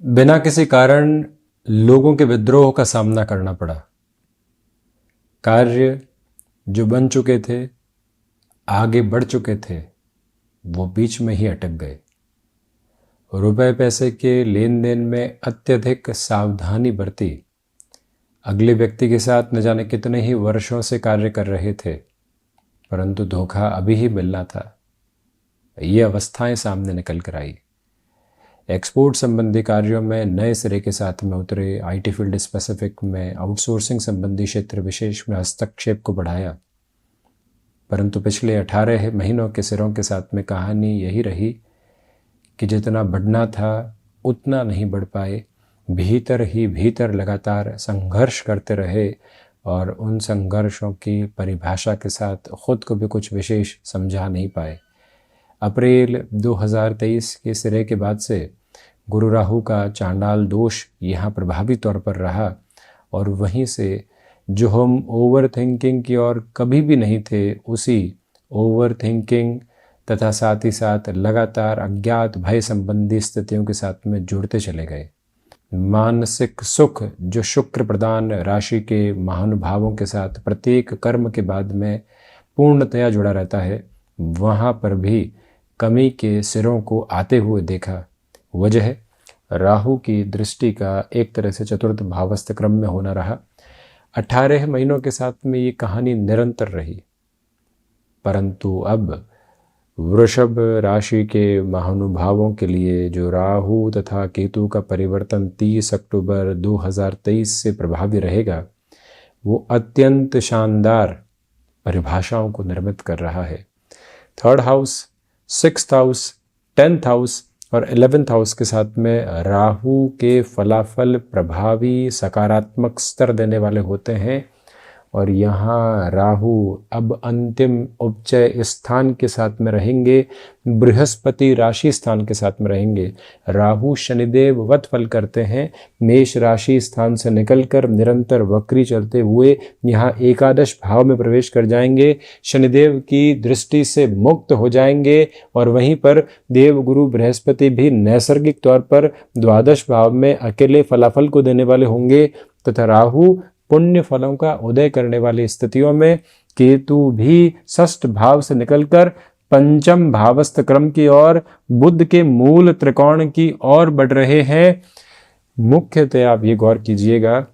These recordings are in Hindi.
बिना किसी कारण लोगों के विद्रोह का सामना करना पड़ा। कार्य जो बन चुके थे, आगे बढ़ चुके थे, वो बीच में ही अटक गए। रुपए पैसे के लेन देन में अत्यधिक सावधानी बरती। अगले व्यक्ति के साथ न जाने कितने ही वर्षों से कार्य कर रहे थे, परंतु धोखा अभी ही मिलना था। ये अवस्थाएं सामने निकल कर आई। एक्सपोर्ट संबंधी कार्यों में नए सिरे के साथ में उतरे। आईटी फील्ड स्पेसिफिक में आउटसोर्सिंग संबंधी क्षेत्र विशेष में हस्तक्षेप को बढ़ाया, परंतु पिछले 18 महीनों के सिरों के साथ में कहानी यही रही कि जितना बढ़ना था उतना नहीं बढ़ पाए। भीतर ही भीतर लगातार संघर्ष करते रहे और उन संघर्षों की परिभाषा के साथ खुद को भी कुछ विशेष समझा नहीं पाए। अप्रैल 2023 के सिरे के बाद से गुरु राहु का चांडाल दोष यहाँ प्रभावी तौर पर रहा और वहीं से जो हम ओवर थिंकिंग की ओर कभी भी नहीं थे, उसी ओवर थिंकिंग तथा साथ ही साथ लगातार अज्ञात भय संबंधी स्थितियों के साथ में जुड़ते चले गए। मानसिक सुख जो शुक्र प्रदान राशि के महानुभावों के साथ प्रत्येक कर्म के बाद में पूर्णतया जुड़ा रहता है, वहाँ पर भी कमी के सिरों को आते हुए देखा। वजह राहु की दृष्टि का एक तरह से चतुर्थ भावस्थ क्रम में होना रहा। 18 महीनों के साथ में ये कहानी निरंतर रही, परंतु अब वृषभ राशि के महानुभावों के लिए जो राहु तथा केतु का परिवर्तन 30 अक्टूबर 2023 से प्रभावी रहेगा, वो अत्यंत शानदार परिभाषाओं को निर्मित कर रहा है। 3rd house, 6th house, 10th house और 11th हाउस के साथ में राहु के फलाफल प्रभावी सकारात्मक स्तर देने वाले होते हैं और यहाँ राहु अब अंतिम उपचय स्थान के साथ में रहेंगे, बृहस्पति राशि स्थान के साथ में रहेंगे। राहु शनिदेव वत फल करते हैं, मेष राशि स्थान से निकलकर निरंतर वक्री चलते हुए यहाँ एकादश भाव में प्रवेश कर जाएंगे, शनिदेव की दृष्टि से मुक्त हो जाएंगे और वहीं पर देव गुरु बृहस्पति भी नैसर्गिक तौर पर द्वादश भाव में अकेले फलाफल को देने वाले होंगे तथा राहु पुण्य फलों का उदय करने वाली स्थितियों में, केतु भी षष्ठ भाव से निकलकर पंचम भावस्थ क्रम की ओर, बुध के मूल त्रिकोण की ओर बढ़ रहे हैं। मुख्यतः आप ये गौर कीजिएगा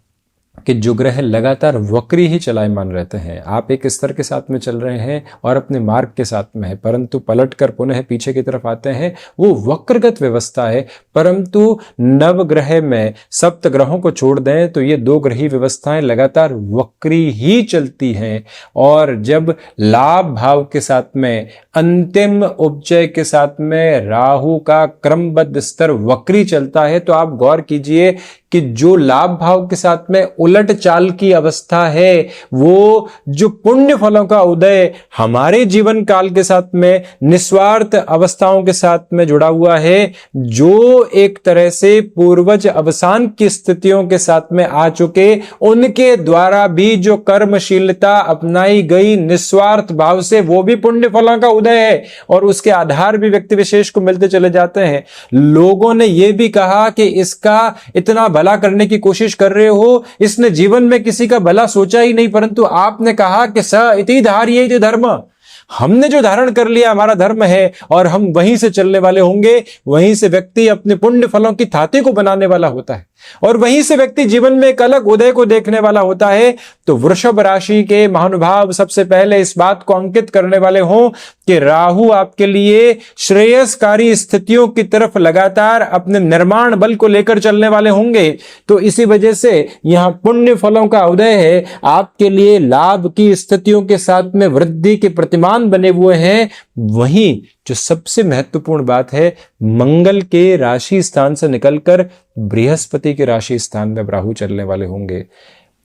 कि जो ग्रह लगातार वक्री ही चलायमान रहते हैं, आप एक स्तर के साथ में चल रहे हैं और अपने मार्ग के साथ में है, परंतु पलटकर पुनः पीछे की तरफ आते हैं, वो वक्रगत व्यवस्था है। परंतु नवग्रह में सप्त ग्रहों को छोड़ दें तो ये 2 ग्रही व्यवस्थाएं लगातार वक्री ही चलती हैं और जब लाभ भाव के साथ में अंतिम उपचय के साथ में राहु का क्रमबद्ध स्तर वक्री चलता है, तो आप गौर कीजिए कि जो लाभ भाव के साथ में उलट चाल की अवस्था है, वो जो पुण्य फलों का उदय हमारे जीवन काल के साथ में निस्वार्थ अवस्थाओं के साथ में जुड़ा हुआ है, जो एक तरह से पूर्वज अवसान की स्थितियों के साथ में आ चुके, उनके द्वारा भी जो कर्मशीलता अपनाई गई निस्वार्थ भाव से, वो भी पुण्य फलों का उदय है और उसके आधार भी व्यक्ति विशेष को मिलते चले जाते हैं। लोगों ने यह भी कहा कि इसका इतना भला करने की कोशिश कर रहे हो, इसने जीवन में किसी का भला सोचा ही नहीं, परंतु आपने कहा कि स इति धार्येति धर्म, हमने जो धारण कर लिया हमारा धर्म है और हम वहीं से चलने वाले होंगे। वहीं से व्यक्ति अपने पुण्य फलों की थाती को बनाने वाला होता है और वहीं से व्यक्ति जीवन में एक अलग उदय को देखने वाला होता है। तो वृषभ राशि के महानुभाव सबसे पहले इस बात को अंकित करने वाले हों कि राहु आपके लिए श्रेयस्कारी स्थितियों की तरफ लगातार अपने निर्माण बल को लेकर चलने वाले होंगे। तो इसी वजह से यहां पुण्य फलों का उदय है, आपके लिए लाभ की स्थितियों के साथ में वृद्धि के प्रतिमान बने हुए हैं। वहीं जो सबसे महत्वपूर्ण बात है, मंगल के राशि स्थान से निकलकर बृहस्पति के राशि स्थान में राहु चलने वाले होंगे।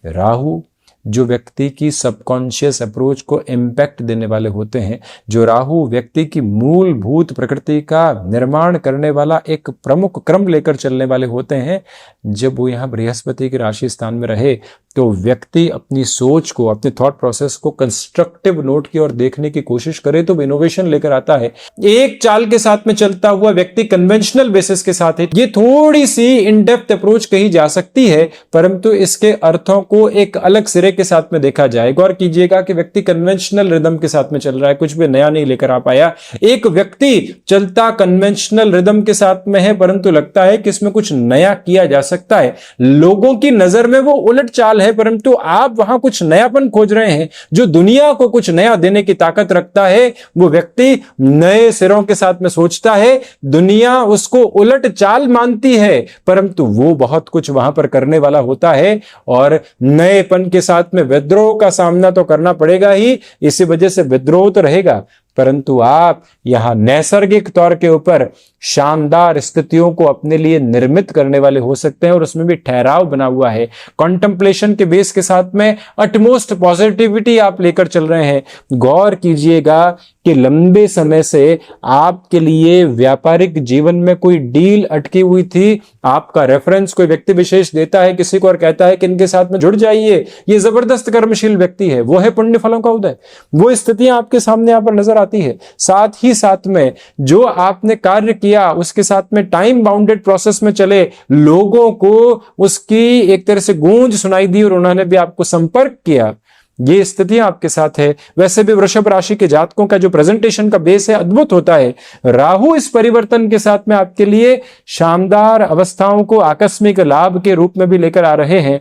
राहु जो व्यक्ति की सबकॉन्शियस अप्रोच को इम्पैक्ट देने वाले होते हैं, जो राहु व्यक्ति की मूलभूत प्रकृति का निर्माण करने वाला एक प्रमुख क्रम लेकर चलने वाले होते हैं, जब वो यहाँ बृहस्पति के राशि स्थान में रहे तो व्यक्ति अपनी सोच को, अपने थॉट प्रोसेस को कंस्ट्रक्टिव नोट की ओर देखने की कोशिश करे तो इनोवेशन लेकर आता है। एक चाल के साथ में चलता हुआ व्यक्ति कन्वेंशनल बेसिस के साथ है। ये थोड़ी सी इन डेप्थ अप्रोच कही जा सकती है, परंतु इसके अर्थों को एक अलग सिरे के साथ में देखा जाए। गौर कीजिएगा कि व्यक्ति कन्वेंशनल रिदम के साथ में चल रहा है, कुछ भी नया नहीं लेकर आ पाया। एक व्यक्ति चलता कन्वेंशनल रिदम के साथ में है, परंतु लगता है कि इसमें कुछ नया किया जा सकता है। लोगों की नजर में वो उलट चाल है, परंतु आप वहां कुछ नयापन खोज रहे हैं जो दुनिया को कुछ नया देने की ताकत रखता है। वो व्यक्ति नए सिरों के साथ में सोचता है, दुनिया उसको उलट चाल मानती है, परंतु वो बहुत कुछ वहां पर करने वाला होता है और नएपन के साथ में विद्रोह का सामना तो करना पड़ेगा ही, इसी वजह से विद्रोह तो रहेगा। परंतु आप यहां नैसर्गिक तौर के ऊपर शानदार स्थितियों को अपने लिए निर्मित करने वाले हो सकते हैं और उसमें भी ठहराव बना हुआ है। कॉन्टेम्पलेशन के बेस के साथ में अटमोस्ट पॉजिटिविटी आप लेकर चल रहे हैं। गौर कीजिएगा कि लंबे समय से आपके लिए व्यापारिक जीवन में कोई डील अटकी हुई थी, आपका रेफरेंस कोई व्यक्ति विशेष देता है किसी को और कहता है कि इनके साथ में जुड़ जाइए, ये जबरदस्त कर्मशील व्यक्ति है, वो है पुण्य फलों का उदय। वो स्थितियां आपके सामने यहां पर नजर आती है। साथ ही साथ में जो आपने कार्य किया उसके साथ में टाइम बाउंडेड प्रोसेस में चले, लोगों को उसकी एक तरह से गूंज सुनाई दी और उन्होंने भी आपको संपर्क किया। ये स्थितियां आपके साथ है। वैसे भी वृषभ राशि के जातकों का जो प्रेजेंटेशन का बेस है अद्भुत होता है। राहु इस परिवर्तन के साथ में आपके लिए शानदार अवस्थाओं को आकस्मिक लाभ के रूप में भी लेकर आ रहे हैं।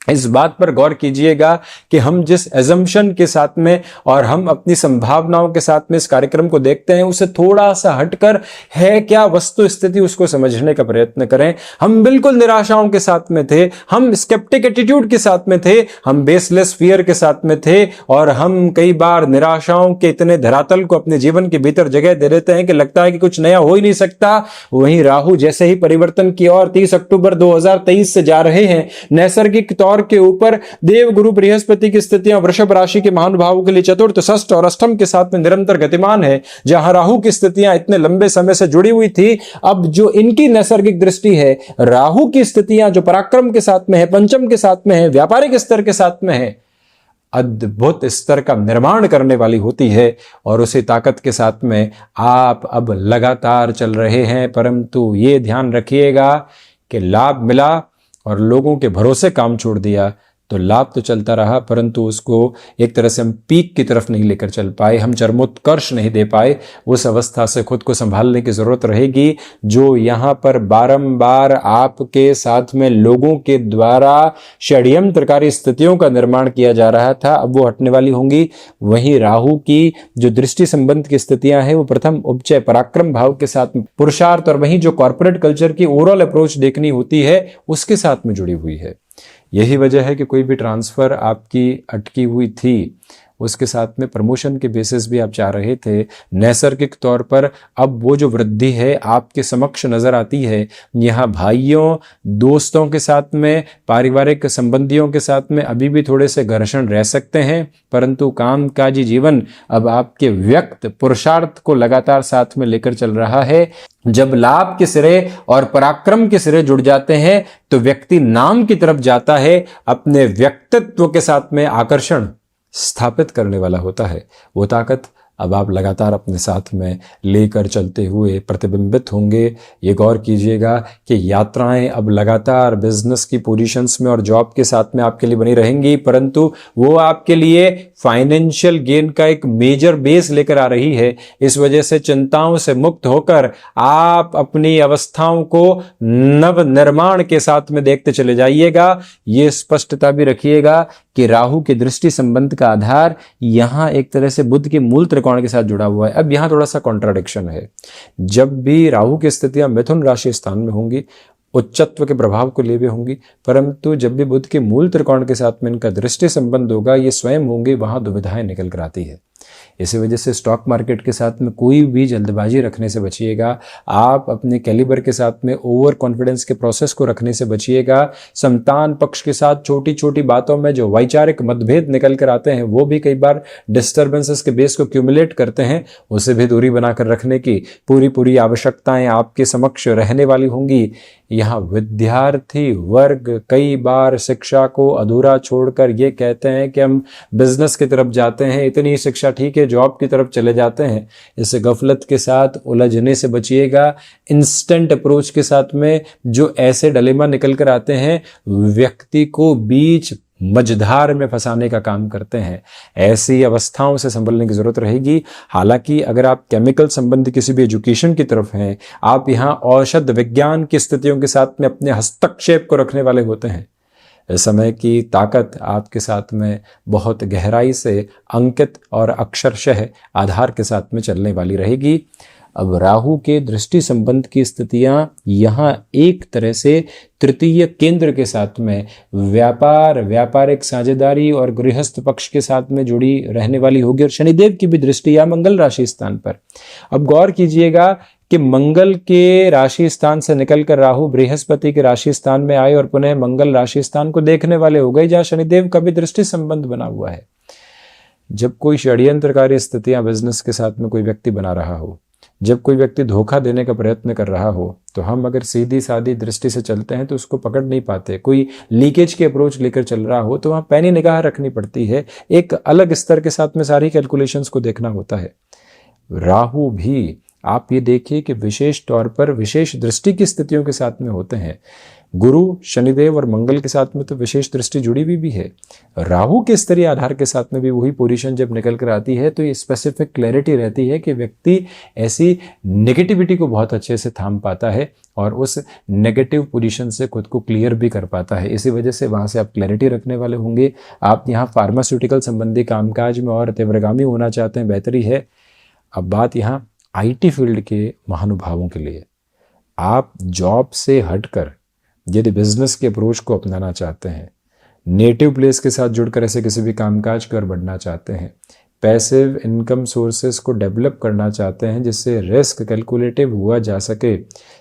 इस बात पर गौर कीजिएगा कि हम जिस एजम्पशन के साथ में और हम अपनी संभावनाओं के साथ में इस कार्यक्रम को देखते हैं, उसे थोड़ा सा हटकर है क्या वस्तु स्थिति, उसको समझने का प्रयत्न करें। हम बिल्कुल निराशाओं के साथ में थे, हम स्केप्टिक एटीट्यूड के साथ में थे, हम बेसलेस फियर के साथ में थे और हम कई बार निराशाओं के इतने धरातल को अपने जीवन के भीतर जगह दे देते हैं कि लगता है कि कुछ नया हो ही नहीं सकता। वहीं राहु जैसे ही परिवर्तन की ओर 30 अक्टूबर 2023 से जा रहे हैं, नैसर्गिक के ऊपर देवगुरु बृहस्पति की स्थितियां वृषभ राशि के महानुभावों के लिए चतुर्थ, षष्ठ और अष्टम के साथ में निरंतर गतिमान है। जहां राहु की स्थितियां इतने लंबे समय से जुड़ी हुई थी, अब जो इनकी नैसर्गिक दृष्टि है, राहु की स्थितियां जो पराक्रम के साथ में है, पंचम के साथ में है, व्यापारिक स्तर के साथ में है, अद्भुत स्तर का निर्माण करने वाली होती है और उसी ताकत के साथ में आप अब लगातार चल रहे हैं। परंतु ये ध्यान रखिएगा कि लाभ मिला और लोगों के भरोसे काम छोड़ दिया तो लाभ तो चलता रहा, परंतु उसको एक तरह से हम पीक की तरफ नहीं लेकर चल पाए, हम चरमोत्कर्ष नहीं दे पाए। उस अवस्था से खुद को संभालने की जरूरत रहेगी। जो यहाँ पर बारंबार आपके साथ में लोगों के द्वारा षड्यंत्रकारी स्थितियों का निर्माण किया जा रहा था, अब वो हटने वाली होंगी। वहीं राहु की जो दृष्टि संबंध की स्थितियां हैं, वो प्रथम उपचय पराक्रम भाव के साथ पुरुषार्थ और वहीं जो कॉर्पोरेट कल्चर की ओवरऑल अप्रोच देखनी होती है उसके साथ में जुड़ी हुई है। यही वजह है कि कोई भी ट्रांसफ़र आपकी अटकी हुई थी, उसके साथ में प्रमोशन के बेसिस भी आप चाह रहे थे, नैसर्गिक तौर पर अब वो जो वृद्धि है आपके समक्ष नज़र आती है। यहाँ भाइयों दोस्तों के साथ में, पारिवारिक संबंधियों के साथ में अभी भी थोड़े से घर्षण रह सकते हैं, परंतु कामकाजी जीवन अब आपके व्यक्त पुरुषार्थ को लगातार साथ में लेकर चल रहा है। जब लाभ के सिरे और पराक्रम के सिरे जुड़ जाते हैं तो व्यक्ति नाम की तरफ जाता है, अपने व्यक्तित्व के साथ में आकर्षण स्थापित करने वाला होता है। वो ताकत अब आप लगातार अपने साथ में लेकर चलते हुए प्रतिबिंबित होंगे। ये गौर कीजिएगा कि यात्राएं अब लगातार बिजनेस की पोजीशंस में और जॉब के साथ में आपके लिए बनी रहेंगी, परंतु वो आपके लिए फाइनेंशियल गेन का एक मेजर बेस लेकर आ रही है। इस वजह से चिंताओं से मुक्त होकर आप अपनी अवस्थाओं को नव निर्माण के साथ में देखते चले जाइएगा। ये स्पष्टता भी रखिएगा कि राहु के दृष्टि संबंध का आधार यहां एक तरह से बुध के मूल त्रिकोण के साथ जुड़ा हुआ है। अब यहां थोड़ा सा कॉन्ट्राडिक्शन है। जब भी राहु की स्थितियां मिथुन राशि स्थान में होंगी, उच्चत्व के प्रभाव को लिए हुए होंगी, परंतु जब भी बुध के मूल त्रिकोण के साथ में इनका दृष्टि संबंध होगा, ये स्वयं होंगे, वहां दुविधाएं निकल कर आती है। इसी वजह से स्टॉक मार्केट के साथ में कोई भी जल्दबाजी रखने से बचिएगा। आप अपने कैलिबर के साथ में ओवर कॉन्फिडेंस के प्रोसेस को रखने से बचिएगा। संतान पक्ष के साथ छोटी छोटी बातों में जो वैचारिक मतभेद निकल कर आते हैं वो भी कई बार डिस्टर्बेंसेस के बेस को क्यूमुलेट करते हैं, उससे भी दूरी बनाकर रखने की पूरी आवश्यकताएं आपके समक्ष रहने वाली होंगी। यहाँ विद्यार्थी वर्ग कई बार शिक्षा को अधूरा छोड़कर ये कहते हैं कि हम बिजनेस की तरफ जाते हैं, इतनी शिक्षा ठीक है, जॉब की तरफ चले जाते हैं। इस गफलत के साथ उलझने से बचिएगा। इंस्टेंट अप्रोच के साथ में जो ऐसे डिलेमा निकल कर आते हैं व्यक्ति को बीच मझधार में फंसाने का काम करते हैं। ऐसी अवस्थाओं से संभलने की जरूरत रहेगी। हालांकि अगर आप केमिकल संबंधी किसी भी एजुकेशन की तरफ हैं, आप यहाँ औषध विज्ञान की स्थितियों के साथ में अपने हस्तक्षेप को रखने वाले होते हैं। इस समय की ताकत आपके साथ में बहुत गहराई से अंकित और अक्षरशः आधार के साथ में चलने वाली रहेगी। अब राहु के दृष्टि संबंध की स्थितियां यहाँ एक तरह से तृतीय केंद्र के साथ में व्यापारिक साझेदारी और गृहस्थ पक्ष के साथ में जुड़ी रहने वाली होगी। और शनिदेव की भी दृष्टि या मंगल राशि स्थान पर। अब गौर कीजिएगा कि मंगल के राशि स्थान से निकलकर राहु बृहस्पति के राशि स्थान में आए और पुनः मंगल राशि स्थान को देखने वाले हो गए, जहां शनिदेव का भी दृष्टि संबंध बना हुआ है। जब कोई षड्यंत्रकारी स्थितियां बिजनेस के साथ में कोई व्यक्ति बना रहा हो, जब कोई व्यक्ति धोखा देने का प्रयत्न कर रहा हो, तो हम अगर सीधी सादी दृष्टि से चलते हैं तो उसको पकड़ नहीं पाते। कोई लीकेज की अप्रोच लेकर चल रहा हो तो वहां पैनी निगाह रखनी पड़ती है। एक अलग स्तर के साथ में सारी कैलकुलेशंस को देखना होता है। राहु भी आप ये देखिए कि विशेष तौर पर विशेष दृष्टि की स्थितियों के साथ में होते हैं। गुरु, शनिदेव और मंगल के साथ में तो विशेष दृष्टि जुड़ी हुई भी है। राहु के स्तरीय आधार के साथ में भी वही पोजीशन जब निकल कर आती है तो ये स्पेसिफिक क्लैरिटी रहती है कि व्यक्ति ऐसी नेगेटिविटी को बहुत अच्छे से थाम पाता है और उस नेगेटिव पोजीशन से खुद को क्लियर भी कर पाता है। इसी वजह से वहाँ से आप क्लैरिटी रखने वाले होंगे। आप यहाँ फार्मास्यूटिकल संबंधी कामकाज में और तीव्रगामी होना चाहते हैं, बेहतरी है। अब बात यहाँ IT फील्ड के महानुभावों के लिए, आप जॉब से हटकर यदि बिजनेस के अप्रोच को अपनाना चाहते हैं, नेटिव प्लेस के साथ जुड़कर ऐसे किसी भी कामकाज कर बढ़ना चाहते हैं, पैसिव इनकम सोर्सेस को डेवलप करना चाहते हैं जिससे रिस्क कैलकुलेटिव हुआ जा सके,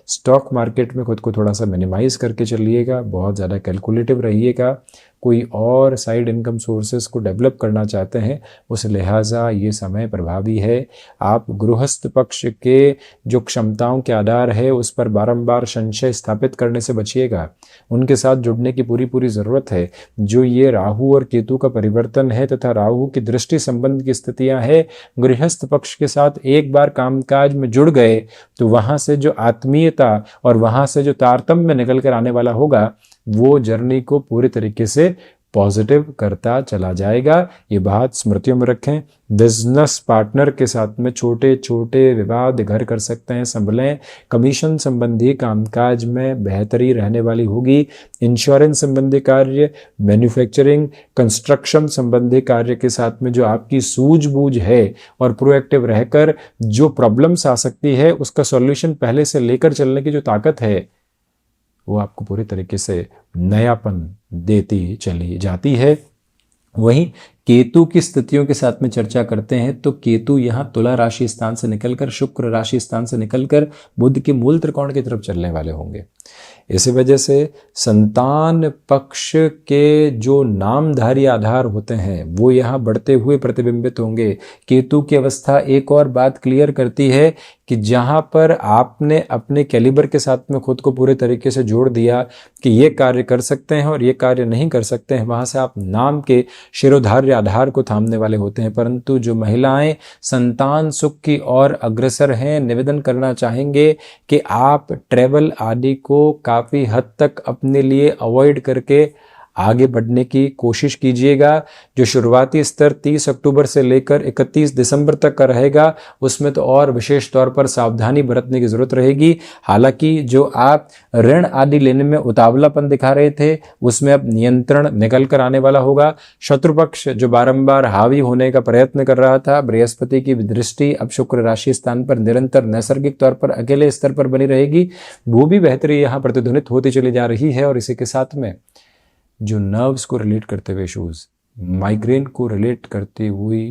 स्टॉक मार्केट में खुद को थोड़ा सा मिनिमाइज करके चलिएगा, बहुत ज़्यादा कैलकुलेटिव रहिएगा। कोई और साइड इनकम सोर्सेस को डेवलप करना चाहते हैं, उस लिहाजा ये समय प्रभावी है। आप गृहस्थ पक्ष के जो क्षमताओं के आधार है उस पर बारंबार संशय स्थापित करने से बचिएगा। उनके साथ जुड़ने की पूरी ज़रूरत है। जो ये राहु और केतु का परिवर्तन है तथा राहु की दृष्टि संबंध की स्थितियां है, गृहस्थ पक्ष के साथ एक बार कामकाज में जुड़ गए तो वहाँ से जो आत्मीयता और वहाँ से जो तारतम्य निकल कर आने वाला होगा वो जर्नी को पूरे तरीके से पॉजिटिव करता चला जाएगा। ये बात स्मृतियों में रखें। बिजनेस पार्टनर के साथ में छोटे छोटे विवाद घर कर सकते हैं, संभलें। कमीशन संबंधी कामकाज में बेहतरी रहने वाली होगी। इंश्योरेंस संबंधी कार्य, मैन्युफैक्चरिंग, कंस्ट्रक्शन संबंधी कार्य के साथ में जो आपकी सूझबूझ है और प्रोएक्टिव रहकर जो प्रॉब्लम्स आ सकती है उसका सॉल्यूशन पहले से लेकर चलने की जो ताकत है वो आपको पूरी तरीके से नयापन देती चली जाती है। वहीं केतु की स्थितियों के साथ में चर्चा करते हैं तो केतु यहाँ तुला राशि स्थान से निकलकर शुक्र राशि स्थान से निकलकर बुध के मूल त्रिकोण की तरफ चलने वाले होंगे। इसी वजह से संतान पक्ष के जो नामधारी आधार होते हैं वो यहाँ बढ़ते हुए प्रतिबिंबित होंगे। केतु की अवस्था एक और बात क्लियर करती है कि जहाँ पर आपने अपने कैलिबर के साथ में खुद को पूरे तरीके से जोड़ दिया कि ये कार्य कर सकते हैं और ये कार्य नहीं कर सकते हैं, वहाँ से आप नाम के शिरोधार्य आधार को थामने वाले होते हैं। परंतु जो महिलाएं संतान सुख की ओर अग्रसर हैं, निवेदन करना चाहेंगे कि आप ट्रैवल आदि को काफ़ी हद तक अपने लिए अवॉइड करके आगे बढ़ने की कोशिश कीजिएगा। जो शुरुआती स्तर 30 अक्टूबर से लेकर 31 दिसंबर तक का रहेगा उसमें तो और विशेष तौर पर सावधानी बरतने की जरूरत रहेगी। हालांकि जो आप ऋण आदि लेने में उतावलापन दिखा रहे थे उसमें अब नियंत्रण निकल कर आने वाला होगा। शत्रु पक्ष जो बारंबार हावी होने का प्रयत्न कर रहा था, बृहस्पति की दृष्टि अब शुक्र राशि स्थान पर निरंतर नैसर्गिक तौर पर अकेले स्तर पर बनी रहेगी, वो भी बेहतरी यहाँ प्रतिध्वनित होती चली जा रही है। और इसी के साथ में जो नर्व्स को रिलेट करते हुए इश्यूज, माइग्रेन को रिलेट करती हुई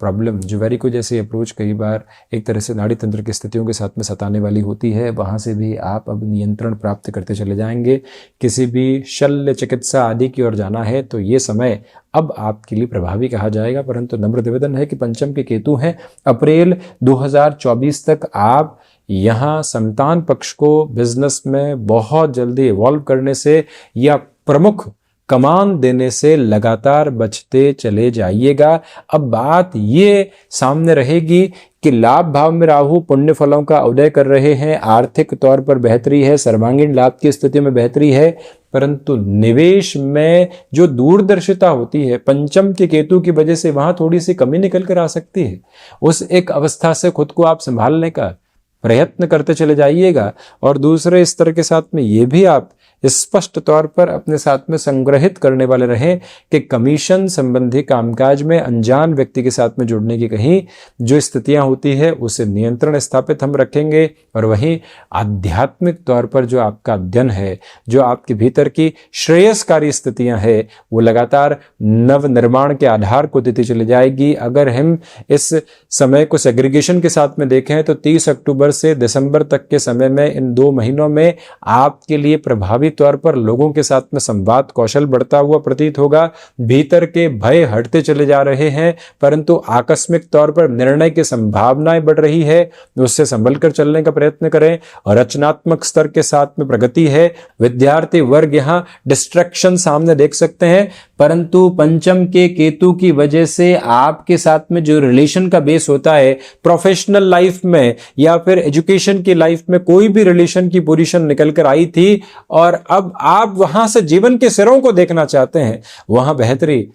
प्रॉब्लम जो वेरिको जैसी अप्रोच कई बार एक तरह से नाड़ी तंत्र की स्थितियों के साथ में सताने वाली होती है, वहाँ से भी आप अब नियंत्रण प्राप्त करते चले जाएंगे। किसी भी शल्य चिकित्सा आदि की ओर जाना है तो ये समय अब आपके लिए प्रभावी कहा जाएगा, परंतु नम्र निवेदन है कि पंचम के केतु हैं। अप्रैल 2024 तक आप यहाँ संतान पक्ष को बिजनेस में बहुत जल्दी इवॉल्व करने से या प्रमुख कमान देने से लगातार बचते चले जाइएगा। अब बात ये सामने रहेगी कि लाभ भाव में राहु पुण्य फलों का उदय कर रहे हैं, आर्थिक तौर पर बेहतरी है, सर्वांगीण लाभ की स्थिति में बेहतरी है, परंतु निवेश में जो दूरदर्शिता होती है पंचम के केतु की वजह से वहां थोड़ी सी कमी निकल कर आ सकती है। उस एक अवस्था से खुद को आप संभालने का प्रयत्न करते चले जाइएगा। और दूसरे स्तर के साथ में ये भी आप स्पष्ट तौर पर अपने साथ में संग्रहित करने वाले रहें कि कमीशन संबंधी कामकाज में अनजान व्यक्ति के साथ में जुड़ने की कहीं जो स्थितियां होती है उसे नियंत्रण स्थापित हम रखेंगे। और वहीं आध्यात्मिक तौर पर जो आपका अध्ययन है, जो आपके भीतर की श्रेयस्कारी स्थितियां है, वो लगातार नव निर्माण के आधार को देती चली जाएगी। अगर हम इस समय को सेग्रीगेशन के साथ में देखें तो 30 अक्टूबर से दिसंबर तक के समय में, इन 2 महीनों में आपके लिए प्रभावी तौर पर लोगों के साथ में संवाद कौशल बढ़ता हुआ प्रतीत होगा। भीतर के भय हटते चले जा रहे हैं, परंतु आकस्मिक तौर पर निर्णय की संभावनाएं बढ़ रही है, उससे संभल कर चलने का प्रयत्न करें। और रचनात्मक स्तर के साथ में प्रगति है। विद्यार्थी वर्ग यहां डिस्ट्रैक्शन सामने देख सकते हैं, परंतु पंचम के केतु की वजह से आपके साथ में जो रिलेशन का बेस होता है प्रोफेशनल लाइफ में या फिर एजुकेशन की लाइफ में, कोई भी रिलेशन की पोजीशन निकल कर आई थी और अब आप वहां से जीवन के सिरों को देखना चाहते हैं, वहां बेहतरी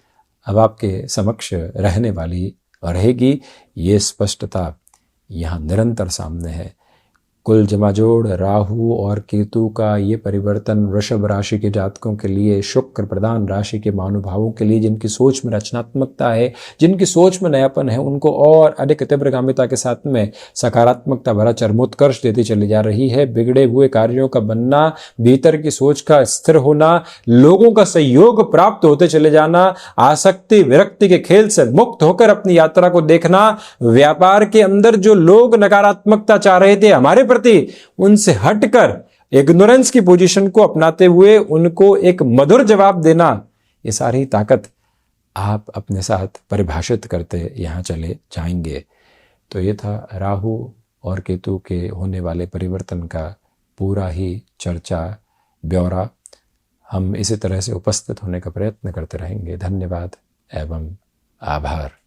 अब आपके समक्ष रहने वाली रहेगी। ये स्पष्टता यहां निरंतर सामने है। कुल जमाजोड़ राहु और केतु का ये परिवर्तन वृषभ राशि के जातकों के लिए, शुक्र प्रधान राशि के महानुभावों के लिए, जिनकी सोच में रचनात्मकता है, जिनकी सोच में नयापन है, उनको और अधिक तीव्रगामिता के साथ में सकारात्मकता भरा चरमोत्कर्ष देती चली जा रही है। बिगड़े हुए कार्यों का बनना, भीतर की सोच का स्थिर होना, लोगों का सहयोग प्राप्त होते चले जाना, आसक्ति विरक्ति के खेल से मुक्त होकर अपनी यात्रा को देखना, व्यापार के अंदर जो लोग नकारात्मकता चाह रहे थे हमारे प्रति, उनसे हटकर इग्नोरेंस की पोजीशन को अपनाते हुए उनको एक मधुर जवाब देना, ये सारी ताकत आप अपने साथ परिभाषित करते यहां चले जाएंगे। तो ये था राहु और केतु के होने वाले परिवर्तन का पूरा ही चर्चा ब्यौरा। हम इसी तरह से उपस्थित होने का प्रयत्न करते रहेंगे। धन्यवाद एवं आभार।